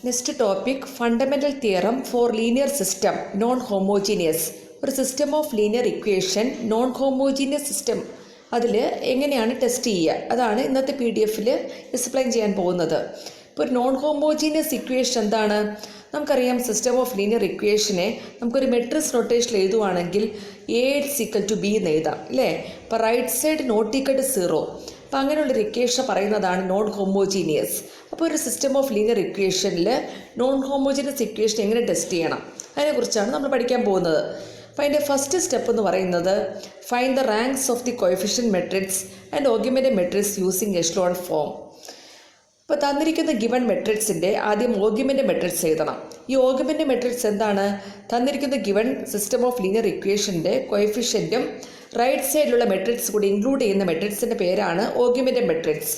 Next topic fundamental theorem for linear system non homogeneous. ഒരു system of linear equation non homogeneous system അതിൽ എങ്ങനെയാണ് test ചെയ്യുക, അതാണ് ഇന്നത്തെ PDF എക്സ്പ്ലെയിൻ ചെയ്യാൻ പോകുന്നത്. ഇപ്പോൾ ഒരു നോൺ ഹോമോജീനിയസ് ഇക്വേഷൻ എന്താണ്? നമുക്കറിയാം സിസ്റ്റം ഓഫ് ലീനിയർ ഇക്വേഷനെ നമുക്കൊരു മെട്രിക്സ് നൊട്ടേഷനിൽ എഴുതുവാണെങ്കിൽ A=B എന്ന് എഴുതാം അല്ലേ. അപ്പോൾ right side not equal to 0. അപ്പോൾ അങ്ങനെയുള്ളൊരു ഇക്വേഷൻ പറയുന്നതാണ് നോൺ ഹോമോജീനിയസ്. അപ്പോൾ ഒരു സിസ്റ്റം ഓഫ് ലീനിയർ ഇക്വേഷനിൽ നോൺ ഹോമോജീനിയസ് ഇക്വേഷൻ എങ്ങനെ ടെസ്റ്റ് ചെയ്യണം അതിനെക്കുറിച്ചാണ് നമ്മൾ പഠിക്കാൻ പോകുന്നത്. അപ്പോൾ അതിൻ്റെ ഫസ്റ്റ് സ്റ്റെപ്പ് എന്ന് പറയുന്നത് find the ranks of the coefficient matrix and augmented matrix using echelon form. ഇപ്പോൾ തന്നിരിക്കുന്ന ഗിവൺ മെട്രിക്സിൻ്റെ ആദ്യം ഓഗ്മെൻ്റഡ് മെട്രിക്സ് എഴുതണം. ഈ ഓഗ്മെൻ്റഡ് മെട്രിക്സ് എന്താണ്? തന്നിരിക്കുന്ന ഗിവൺ സിസ്റ്റം ഓഫ് ലീനിയർ ഇക്വേഷൻ്റെ കോഎഫിഷ്യൻറ്റും റൈറ്റ് സൈഡിലുള്ള മെട്രിക്സ് കൂടി ഇൻക്ലൂഡ് ചെയ്യുന്ന മെട്രിക്സിൻ്റെ പേരാണ് ഓഗ്മെൻ്റഡ് മെട്രിക്സ്.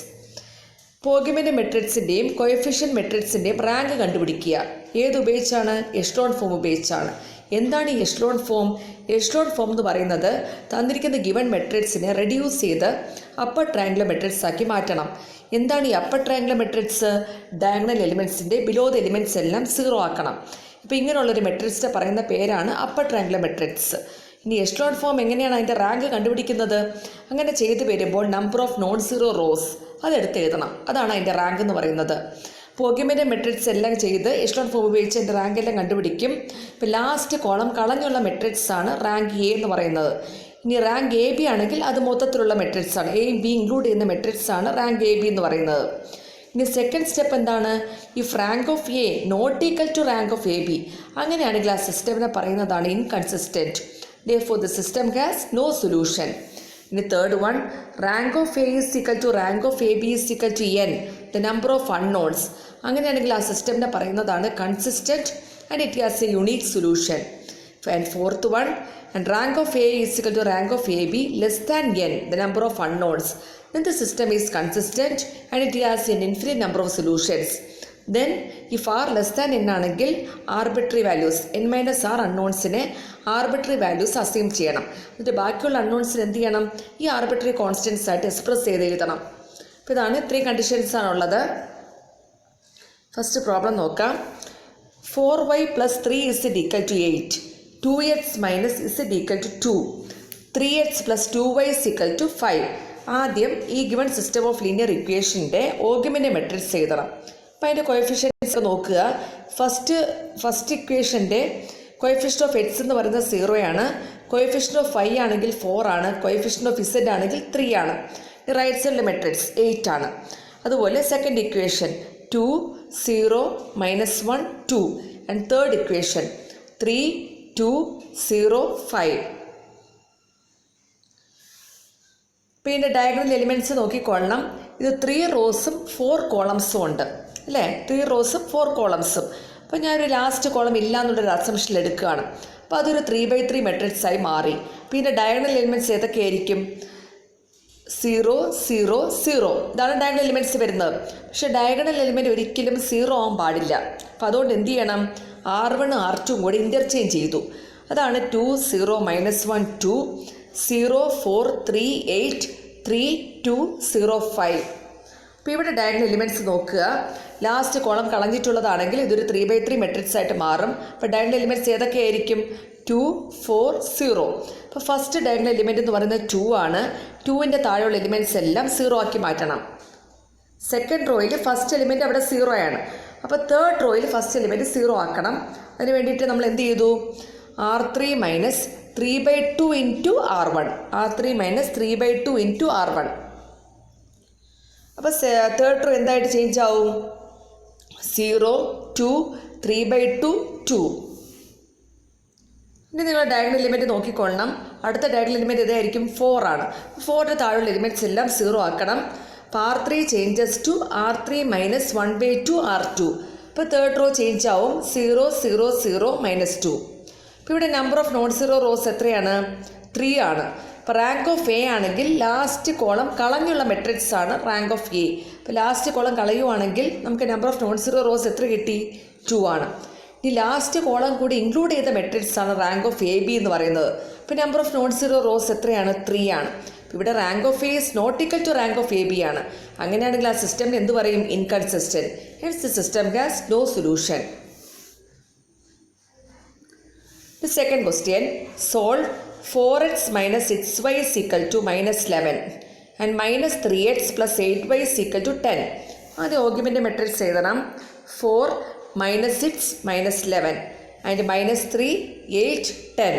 ഇപ്പോൾ ഓഗ്മെൻ്റഡ് മെട്രിക്സിൻ്റെയും കോഎഫിഷ്യൻറ്റ് മെട്രിക്സിൻ്റെയും റാങ്ക് കണ്ടുപിടിക്കുക. ഏതുപയോഗിച്ചാണ്? എഷ്ലോൺ ഫോം ഉപയോഗിച്ചാണ്. എന്താണ് ഈ എഷ്ലോൺ ഫോം? എഷ്ലോൺ ഫോം എന്ന് പറയുന്നത് തന്നിരിക്കുന്ന ഗിവൺ മെട്രിക്സിനെ റെഡ്യൂസ് ചെയ്ത് അപ്പർ ട്രയാങ്കുലർ മെട്രിക്സ് ആക്കി മാറ്റണം. എന്താണ് ഈ അപ്പർ ട്രയാങ്കുലർ മെട്രിക്സ്? ഡയഗണൽ എലിമെൻറ്റ്സിൻ്റെ ബിലോ ദ എലിമെൻറ്റ്സ് എല്ലാം 0 ആക്കണം. ഇപ്പോൾ ഇങ്ങനെയുള്ളൊരു മെട്രിക്സിനെ പറയുന്ന പേരാണ് അപ്പർ ട്രയാങ്കുലർ മെട്രിക്സ്. ഇനി എഷ്ലോൺ ഫോം എങ്ങനെയാണ് അതിൻ്റെ റാങ്ക് കണ്ടുപിടിക്കുന്നത്? അങ്ങനെ ചെയ്തു വരുമ്പോൾ number of non zero rose അതെടുത്ത് എഴുതണം. അതാണ് അതിൻ്റെ റാങ്ക് എന്ന് പറയുന്നത്. അപ്പോൾ ഓഗ്മെൻ്റഡ് മെട്രിക്സ് എല്ലാം ചെയ്ത് എഷ്ലോൺ ഫോം ഉപയോഗിച്ച് അതിൻ്റെ റാങ്ക് എല്ലാം കണ്ടുപിടിക്കും. ഇപ്പോൾ ലാസ്റ്റ് കോളം കളഞ്ഞുള്ള മെട്രിക്സ് ആണ് റാങ്ക് A എന്ന് പറയുന്നത്. ഇനി റാങ്ക് AB ആണെങ്കിൽ അത് മൊത്തത്തിലുള്ള മെട്രിക്സ് ആണ്. A, B ഇൻക്ലൂഡ് ചെയ്യുന്ന മെട്രിക്സ് ആണ് റാങ്ക് AB എന്ന് പറയുന്നത്. ഇനി സെക്കൻഡ് സ്റ്റെപ്പ് എന്താണ്? If rank of A not equal to rank of AB അങ്ങനെയാണെങ്കിൽ ആ സിസ്റ്റമിനെ പറയുന്നതാണ് inconsistent. Therefore the system has no solution. In the third one, rank of A is equal to rank of AB is equal to n, the number of unknowns. അങ്ങനെയാണെങ്കിൽ ആ സിസ്റ്റമിനെ പറയുന്നതാണ് consistent and it has A unique solution. And fourth one, and rank of A is equal to rank of AB less than n, the number of unknowns. Then the system is consistent and it has an infinite number of solutions. Then if r less than n ആണെങ്കിൽ arbitrary values n-r അൺനോൺസിനെ arbitrary values assume ചെയ്യണം. എന്നിട്ട് ബാക്കിയുള്ള അൺനോൺസിന് എന്ത് ചെയ്യണം? ഈ arbitrary constants ആയിട്ട് express ചെയ്ത് എഴുതണം. അപ്പോൾ ഇതാണ് ഇത്രയും കണ്ടീഷൻസ് ആണുള്ളത്. ഫസ്റ്റ് പ്രോബ്ലം നോക്കാം. 4y + 3 is equal to 8. 2x minus is equal to 2. 3x + 2y is equal to 5. ആദ്യം ഈ ഗിവൺ സിസ്റ്റം ഓഫ് ലീനിയർ ഇക്വേഷൻ്റെ ഓഗ്മെൻ്റഡ് മെട്രിക്സ് എഴുതണം. അപ്പോൾ അതിൻ്റെ കോഎഫിഷ്യൻസ് നോക്കുക. ഫസ്റ്റ് ഇക്വേഷൻ്റെ കോഎഫിഷ്യൻ്റ് ഓഫ് x എന്ന് പറയുന്നത് 0 ആണ്. കോഎഫിഷ്യൻ്റ് ഓഫ് y ആണെങ്കിൽ 4 ആണ്. കോഎഫിഷ്യൻ്റ് ഓഫ് z ആണെങ്കിൽ 3 ആണ്. റൈറ്റ് സൈഡിലെ മെട്രിക്സ് 8 ആണ്. അതുപോലെ second equation 2 0 -1 2 and third equation 3 2 0 5. ഇപ്പോൾ ഇതിൻ്റെ ഡയഗണൽ എലിമെൻറ്റ്സ് നോക്കിക്കൊള്ളണം. ഇത് 3 റോസും 4 കോളംസും ഉണ്ട് അല്ലേ. 3 റോസും 4 കോളംസും. അപ്പോൾ ഞാനൊരു ലാസ്റ്റ് കോളം ഇല്ല എന്നുള്ളൊരു അസംഷൻ എടുക്കുകയാണ്. അപ്പോൾ അതൊരു 3/3 മെട്രിക്സ് ആയി മാറി. അപ്പോൾ ഇതിൻ്റെ ഡയഗണൽ എലിമെൻറ്റ്സ് ഏതൊക്കെയായിരിക്കും? 0 0 0 ഇതാണ് ഡയഗണൽ എലിമെൻറ്റ്സ് വരുന്നത്. പക്ഷേ ഡയഗണൽ എലിമെൻറ്റ് ഒരിക്കലും 0 ആവാൻ പാടില്ല. അപ്പോൾ അതുകൊണ്ട് എന്ത് ചെയ്യണം? R1 R2 കൂടി ഇൻ്റർചേഞ്ച് ചെയ്തു. അതാണ് 2 0 -1 2 0 4 3 8 3 2 0 5. അപ്പോൾ ഇവിടെ ഡയഗണൽ എലിമെൻറ്റ്സ് നോക്കുക. ലാസ്റ്റ് കോളം കളഞ്ഞിട്ടുള്ളതാണെങ്കിൽ ഇതൊരു 3/3 മെട്രിക്സ് ആയിട്ട് മാറും. അപ്പോൾ ഡയഗണൽ എലിമെൻറ്റ്സ് ഏതൊക്കെയായിരിക്കും? 2 4 0. അപ്പോൾ ഫസ്റ്റ് ഡയഗണൽ എലിമെൻറ്റ് എന്ന് പറയുന്നത് 2 ആണ്. 2ൻ്റെ താഴെയുള്ള എലിമെൻറ്റ്സ് എല്ലാം 0 ആക്കി മാറ്റണം. സെക്കൻഡ് റോയിൽ ഫസ്റ്റ് എലിമെൻറ്റ് അവിടെ 0 ആണ്. അപ്പോൾ തേർഡ് റോയിൽ ഫസ്റ്റ് എലിമെൻറ്റ് 0 ആക്കണം. അതിന് വേണ്ടിയിട്ട് നമ്മൾ എന്ത് ചെയ്തു? R3 - 3/2 × R1. R3 - 3/2 × R1. അപ്പോൾ തേർഡ് റോ എന്തായിട്ട് ചേഞ്ച് ആവും? 0 2 3/2 2. ഇനി നിങ്ങൾ ഡയഗണൽ എലിമെൻറ്റ് നോക്കിക്കൊള്ളണം. അടുത്ത ഡയഗണൽ എലിമെൻറ്റ് ഇതായിരിക്കും 4 ആണ്. 4ൻ്റെ താഴെയുള്ള എലിമെൻറ്റ്സ് എല്ലാം 0 ആക്കണം. അപ്പോൾ R3 changes to R3 - 1/2 R2. ഇപ്പോൾ തേർഡ് റോ ചേഞ്ച് ആവും 0 0 0 -2. ഇപ്പോൾ ഇവിടെ number of non zero rows എത്രയാണ്? 3 ആണ്. ഇപ്പോൾ റാങ്ക് ഓഫ് A ആണെങ്കിൽ ലാസ്റ്റ് കോളം കളഞ്ഞുള്ള മെട്രിക്സ് ആണ് റാങ്ക് ഓഫ് A. ഇപ്പോൾ ലാസ്റ്റ് കോളം കളയുവാണെങ്കിൽ നമുക്ക് number of non zero rows എത്ര കിട്ടി? 2 ആണ്. ഈ ലാസ്റ്റ് കോളം കൂടി ഇൻക്ലൂഡ് ചെയ്ത മെട്രിക്സ് ആണ് റാങ്ക് ഓഫ് AB എന്ന് പറയുന്നത്. ഇപ്പോൾ number of non zero rows എത്രയാണ്? 3 ആണ്. ഇവിടെ rank of A is not equal to rank of A B ആണ്. അങ്ങനെയാണെങ്കിൽ ആ സിസ്റ്റമിന് എന്ത് പറയും? Inconsistent. Hence the system has no solution. The second question, solve 4x minus 6y is equal to minus 11 and minus 3x plus 8y is equal to 10. ആദ്യം ഓഗ്യുമെൻ്റ് matrix എഴുതണം. 4 minus 6 minus 11 and minus 3 8 10.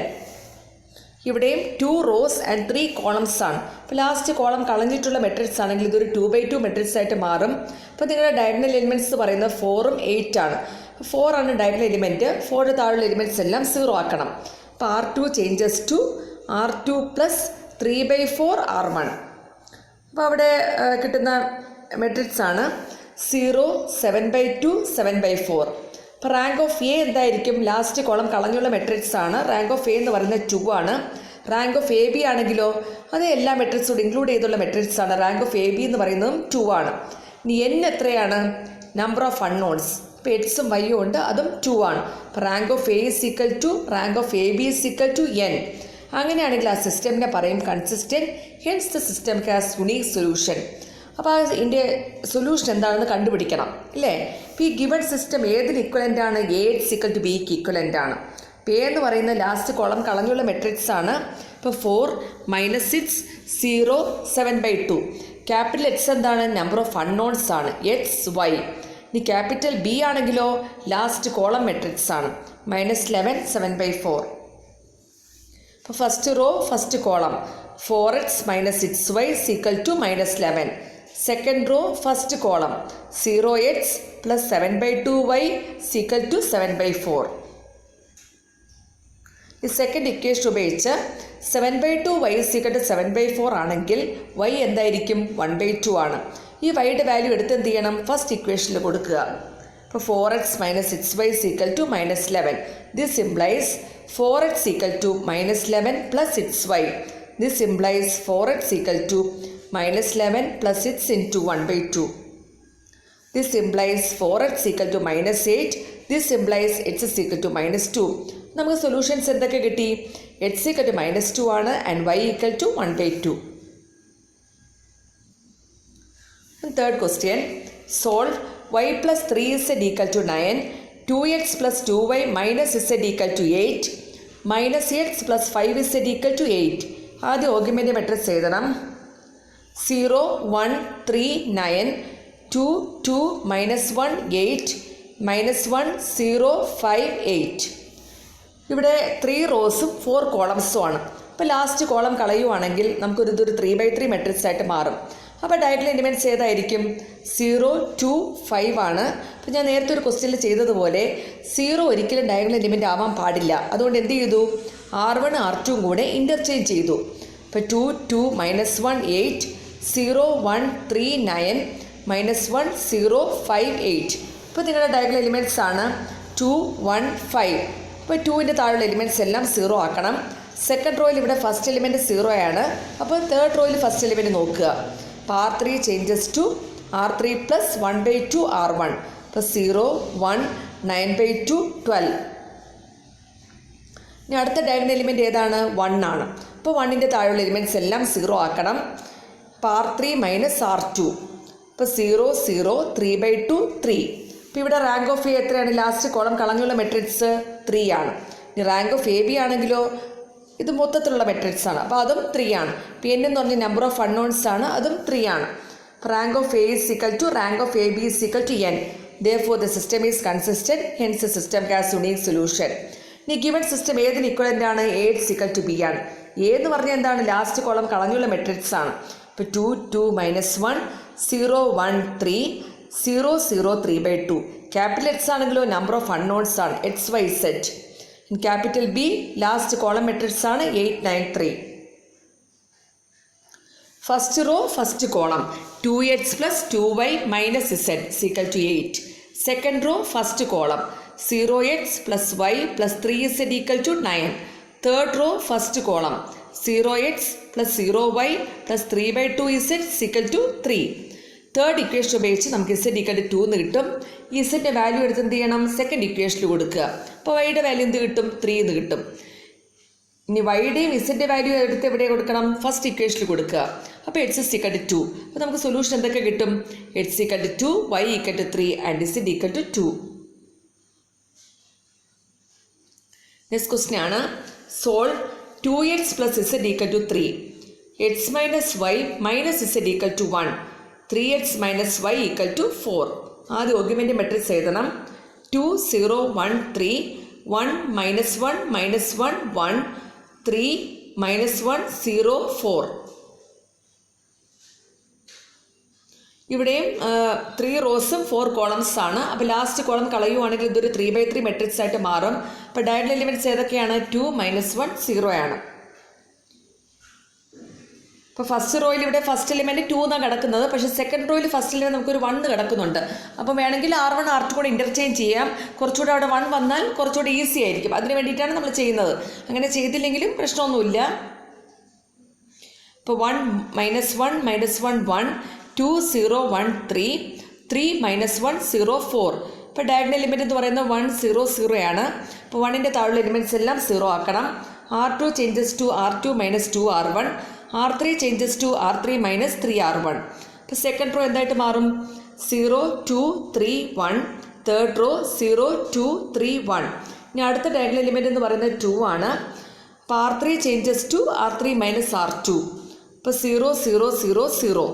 ഇവിടെയും 2 rose and 3 columns ആണ്. അപ്പോൾ last column കളഞ്ഞിട്ടുള്ള matrix ആണെങ്കിൽ ഇതൊരു 2x2 matrix ആയിട്ട് മാറും. അപ്പോൾ നിങ്ങളുടെ ഡയഗണൽ എലിമെൻറ്റ്സ് പറയുന്നത് 4ഉം 8 ആണ്. 4 ആണ് ഡയഗണൽ എലിമെൻറ്റ്. 4 താഴെയുള്ള എലിമെൻറ്റ്സ് എല്ലാം 0 ആക്കണം. അപ്പോൾ R2 changes to R2 plus 3/4 R1. അപ്പോൾ അവിടെ കിട്ടുന്ന മെട്രിക്സ് ആണ് 0 7/2 7/4. അപ്പോൾ റാങ്ക് ഓഫ് എ എന്തായിരിക്കും? ലാസ്റ്റ് കോളം കളഞ്ഞുള്ള മെട്രിക്സ് ആണ്. റാങ്ക് ഓഫ് എ എന്ന് പറയുന്നത് 2 ആണ്. റാങ്ക് ഓഫ് എ ബി ആണെങ്കിലോ അത് എല്ലാ മെട്രിക്സോട് ഇൻക്ലൂഡ് ചെയ്തുള്ള മെട്രിക്സ് ആണ്. റാങ്ക് ഓഫ് എ ബി എന്ന് പറയുന്നതും 2 ആണ്. ഇനി n എത്രയാണ്? Number of unknowns. ഇപ്പോൾ എക്സും വൈയും ഉണ്ട്, അതും 2 ആണ്. അപ്പോൾ rank of A is equal to rank of A B is equal to n. അങ്ങനെയാണെങ്കിൽ ആ സിസ്റ്റമിനെ പറയും consistent. Hence the system has unique solution. അപ്പോൾ ഇതിൻ്റെ സൊല്യൂഷൻ എന്താണെന്ന് കണ്ടുപിടിക്കണം അല്ലേ? ഇപ്പോൾ ഈ ഗിവൺ സിസ്റ്റം ഏതിന് ഇക്വലൻ്റ് ആണ്? എ ഇസ് ഈക്വൽ ടു ബിക്ക് ഇക്വലൻ്റ് ആണ്. ഇപ്പോൾ എ എന്ന് പറയുന്ന ലാസ്റ്റ് കോളം കളഞ്ഞുള്ള മെട്രിക്സ് ആണ്. ഇപ്പോൾ 4 minus 6 0 7/2. ക്യാപിറ്റൽ എക്സ് എന്താണ്? നമ്പർ ഓഫ് അൺനോൺസ് ആണ്. X Y. ഇനി ക്യാപിറ്റൽ ബി ആണെങ്കിലോ ലാസ്റ്റ് കോളം മെട്രിക്സ് ആണ്. -11 7/4. ഇപ്പോൾ first row first column 4x minus 6y is equal to -11. Second row first column 0x plus 7/2y is equal to 7/4. ഈ second equation ഉപയോഗിച്ച് 7/2y is equal to 7/4 ആണെങ്കിൽ y എന്തായിരിക്കും? 1/2 ആണ്. ഈ വൈയുടെ വാല്യൂ എടുത്ത് എന്ത് ചെയ്യണം? ഫസ്റ്റ് ഇക്വേഷനിൽ കൊടുക്കുക. അപ്പോൾ 4x minus 6y is equal to -11. This implies 4x equal to -11 plus 6y. This implies 4x equal to -11 plus 6 into 1/2. This implies 4x equal to -8. This implies x is equal to -2. നമുക്ക് solutions എന്തൊക്കെ കിട്ടി? x equal to -2 ആണ് and y equal to 1/2. Third question, solve y plus 3z equal to 9, 2x plus 2y minus z equal to 8, minus x plus 5z equal to 8. ആദ്യം ഓഗ്യുമെൻ്റ് matrix എഴുതണം. 0 1 3 9 2 2 -1 8 -1 0 5 8. ഇവിടെ 3 റോസും 4 കോളംസും ആണ്. ഇപ്പോൾ ലാസ്റ്റ് കോളം കളയുവാണെങ്കിൽ നമുക്കൊരിതൊരു 3/3 മെട്രിക്സ് ആയിട്ട് മാറും. അപ്പോൾ ഡയഗണൽ എലിമെൻറ്റ്സ് ഏതായിരിക്കും? 0 2 5 ആണ്. അപ്പോൾ ഞാൻ നേരത്തെ ഒരു ക്വസ്റ്റ്യനിൽ ചെയ്തതുപോലെ 0 ഒരിക്കലും ഡയഗണൽ എലിമെൻ്റ് ആവാൻ പാടില്ല. അതുകൊണ്ട് എന്ത് ചെയ്തു? R1 R2 കൂടെ ഇൻ്റർചേഞ്ച് ചെയ്തു. അപ്പോൾ 2 2 -1 8 0 1 3 9 -1 0 5 8. ഇപ്പോൾ നിങ്ങളുടെ ഡയഗണൽ എലിമെൻറ്റ്സ് ആണ് 2 1 5. അപ്പോൾ 2ൻ്റെ താഴെയുള്ള എലിമെൻറ്റ്സ് എല്ലാം 0 ആക്കണം. സെക്കൻഡ് റോയിൽ ഇവിടെ ഫസ്റ്റ് എലിമെൻറ്റ് 0 ആണ്. അപ്പോൾ തേർഡ് റോയിൽ ഫസ്റ്റ് എലിമെൻറ്റ് നോക്കുക. അപ്പോൾ R3 changes to R3 plus 1/2 R1. അപ്പോൾ 0 1 9/2 12. ഇനി അടുത്ത ഡയഗണൽ എലിമെൻറ്റ് ഏതാണ്? 1 ആണ്. അപ്പോൾ 1ൻ്റെ താഴെയുള്ള എലിമെൻറ്റ്സ് എല്ലാം 0 ആക്കണം. അപ്പോൾ R3 മൈനസ് R2. ഇപ്പോൾ 0 0 3/2 3. അപ്പോൾ ഇവിടെ റാങ്ക് ഓഫ് എ എത്രയാണ്? ലാസ്റ്റ് കോളം കളഞ്ഞുള്ള മെട്രിക്സ് 3 ആണ്. ഇനി റാങ്ക് ഓഫ് എ ബി ആണെങ്കിലോ ഇത് മൊത്തത്തിലുള്ള മെട്രിക്സ് ആണ്. അപ്പോൾ അതും 3 ആണ്. പി എൻ എന്ന് പറഞ്ഞ നമ്പർ ഓഫ് അൺനോൺസ് ആണ്, അതും 3 ആണ്. Rank of A is equal to rank of A B is equal to n. Therefore the system is consistent. Hence the system has unique solution. ഇനി ഗിവൺ സിസ്റ്റം ഏതിന് equivalent ആണ്? A is equal to B ആണ്. A എന്ന് പറഞ്ഞാൽ എന്താണ്? Last column കളഞ്ഞുള്ള matrix ആണ്. ഇപ്പോൾ 2 2 -1 0 1 3 0 0 3/2. ക്യാപിറ്റൽ എക്സ് ആണെങ്കിലോ നമ്പർ ഓഫ് അൺനോൺസ് ആണ്, X Y set. Capital B last column matrix ആണ് 8 9 3. First row first column 2x plus 2y minus z is equal to 8. Second row first column 0x plus y plus 3z equal to 9. Third row first column 0x plus 0y plus 3/2z is equal to 3. Third equation ഉപയോഗിച്ച് നമുക്ക് z equal to 2 എന്ന് കിട്ടും. ഈ zൻ്റെ value എടുത്ത് എന്ത് ചെയ്യണം? Second ഇക്വേഷനിൽ കൊടുക്കുക. അപ്പോൾ yയുടെ വാല്യൂ എന്ത് കിട്ടും? 3 എന്ന് കിട്ടും. ഇനി വൈയുടെയും ഇസഡിൻ്റെ വാല്യൂ എടുത്ത് എവിടെ കൊടുക്കണം? ഫസ്റ്റ് ഇക്വേഷനിൽ കൊടുക്കുക. അപ്പോൾ എക്സ് ഇസ് ഈക്വൽ ടു 2. അപ്പോൾ നമുക്ക് സൊല്യൂഷൻ എന്തൊക്കെ കിട്ടും? X equal to 2, Y equal to 3 and Z equal to 2. Next question ആണ് solve 2x plus Z equal to 3, X minus Y minus Z equal to 1, 3x minus Y equal to 4. ആദ്യം ഓഗ്യുമെൻ്റ് matrix എഴുതണം. 2 0 1 3 1 minus 1 minus 1 1 3 minus 1 0 4. ഇവിടെയും 3 റോസും 4 columns ആണ്. അപ്പോൾ last column കളയുവാണെങ്കിൽ ഇതൊരു 3/3 matrix ആയിട്ട് മാറും. അപ്പോൾ ഡയഗണൽ എലിമെൻറ്റ്സ് ഏതൊക്കെയാണ്? 2 മൈനസ് 1 0 ആണ്. ഇപ്പോൾ ഫസ്റ്റ് റോയിൽ ഇവിടെ ഫസ്റ്റ് എലിമെൻറ്റ് 2 എന്നാണ് കിടക്കുന്നത്. പക്ഷേ സെക്കൻഡ് റോയിൽ ഫസ്റ്റ് എലിമെൻറ്റ് നമുക്കൊരു 1 കിടക്കുന്നുണ്ട്. അപ്പോൾ വേണമെങ്കിൽ R1 R2 കൂടെ ഇൻ്റർചേഞ്ച് ചെയ്യാം. കുറച്ചുകൂടെ അവിടെ 1 വന്നാൽ കുറച്ചുകൂടെ ഈസി ആയിരിക്കും. അതിന് വേണ്ടിയിട്ടാണ് നമ്മൾ ചെയ്യുന്നത്. അങ്ങനെ ചെയ്തില്ലെങ്കിലും പ്രശ്നമൊന്നുമില്ല. ഇപ്പോൾ 1 മൈനസ് 1 മൈനസ് 1 1 2 0 1 3 3 മൈനസ് 1 0 4. ഇപ്പോൾ ഡയഗണൽ എലിമെൻറ്റ് എന്ന് പറയുന്നത് 1 0 0 ആണ്. അപ്പോൾ 1ൻ്റെ താഴെയുള്ള എലിമെൻറ്റ്സ് എല്ലാം 0 ആക്കണം. R2 changes to R2 minus 2 R1, R3 changes to R3 minus 3 R1. അപ്പോൾ സെക്കൻഡ് റോ എന്തായിട്ട് മാറും? 0 2 3 1. Third row 0 2 3 1. ഇനി അടുത്ത ഡയഗണൽ എലിമെൻറ്റ് എന്ന് പറയുന്നത് 2 ആണ്. അപ്പോൾ R3 changes to R3 minus R2. ഇപ്പോൾ 0 0 0 0.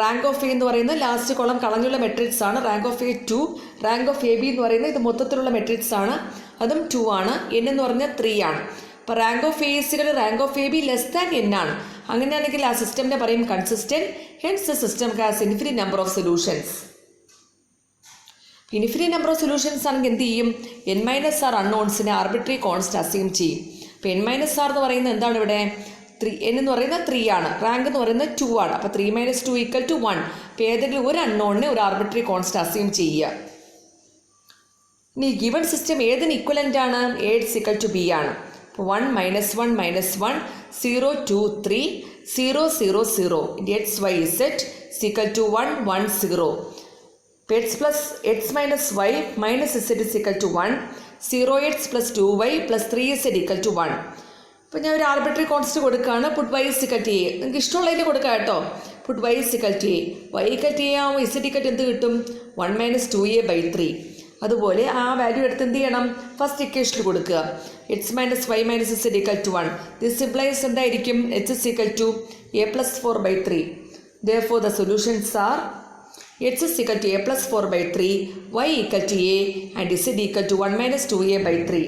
റാങ്ക് ഓഫ് എ എന്ന് പറയുന്നത് ലാസ്റ്റ് കോളം കളഞ്ഞുള്ള മെട്രിക്സ് ആണ്. Rank of A 2. Rank of A B എന്ന് പറയുന്നത് ഇത് മൊത്തത്തിലുള്ള മെട്രിക്സ് ആണ്. അതും 2 ആണ്. n എന്ന് പറഞ്ഞാൽ 3 ആണ്. അപ്പോൾ rank of A is equal rank of A B less than n ആണ്. അങ്ങനെയാണെങ്കിൽ ആ സിസ്റ്റമിനെ പറയും consistent. Hence the system has infinite number of solutions. Infinite number of solutions ആണെങ്കിൽ എന്ത് ചെയ്യും? n മൈനസ് ആർ അൺനോൺസിനെ ആർബിട്രറി കോൺസ്റ്റ് അസ്യൂം ചെയ്യും. അപ്പോൾ n മൈനസ് ആർ എന്ന് പറയുന്നത് എന്താണ് ഇവിടെ? 3. n എന്ന് പറയുന്നത് 3 ആണ്. റാങ്ക് എന്ന് പറയുന്നത് 2 ആണ്. അപ്പോൾ 3 മൈനസ് 2 ഈക്വൽ ടു 1. അപ്പോൾ ഏതെങ്കിലും ഒരു അൺനോണിനെ ഒരു ആർബിട്രറി കോൺസ്റ്റ് അസ്യൂം ചെയ്യുക. ഇനി ഗിവൺ സിസ്റ്റം ഏതിന് ഇക്വലൻ്റ് ആണ്? A ഈക്വൽ ടു B ആണ്. അപ്പോൾ 1 minus 1 minus 1 0 2 3 0 0 0. x y z equal to 1 1 0. x plus x minus y minus z equal to 1 0x plus 2y plus 3z equal to 1. അപ്പോൾ ഞാൻ ഒരു arbitrary constant കൊടുക്കുകയാണ്. Put y equal to a. നിങ്ങൾക്ക് ഇഷ്ടമുള്ളതിൽ കൊടുക്കാം കേട്ടോ. Put y equal to a. y equal to a ആകുമ്പോൾ z equal to എന്ത് കിട്ടും? 1 മൈനസ് 2a/3. അതുപോലെ ആ വാല്യൂ എടുത്ത് എന്ത് ചെയ്യണം? ഫസ്റ്റ് ഇക്വേഷനിൽ കൊടുക്കുക. X minus Y minus z equal to 1. This implies എന്തായിരിക്കും? h is equal to a plus 4/3. Therefore the solutions are x is equal to a plus 4/3, y equal to a and z equal to 1 minus 2a/3.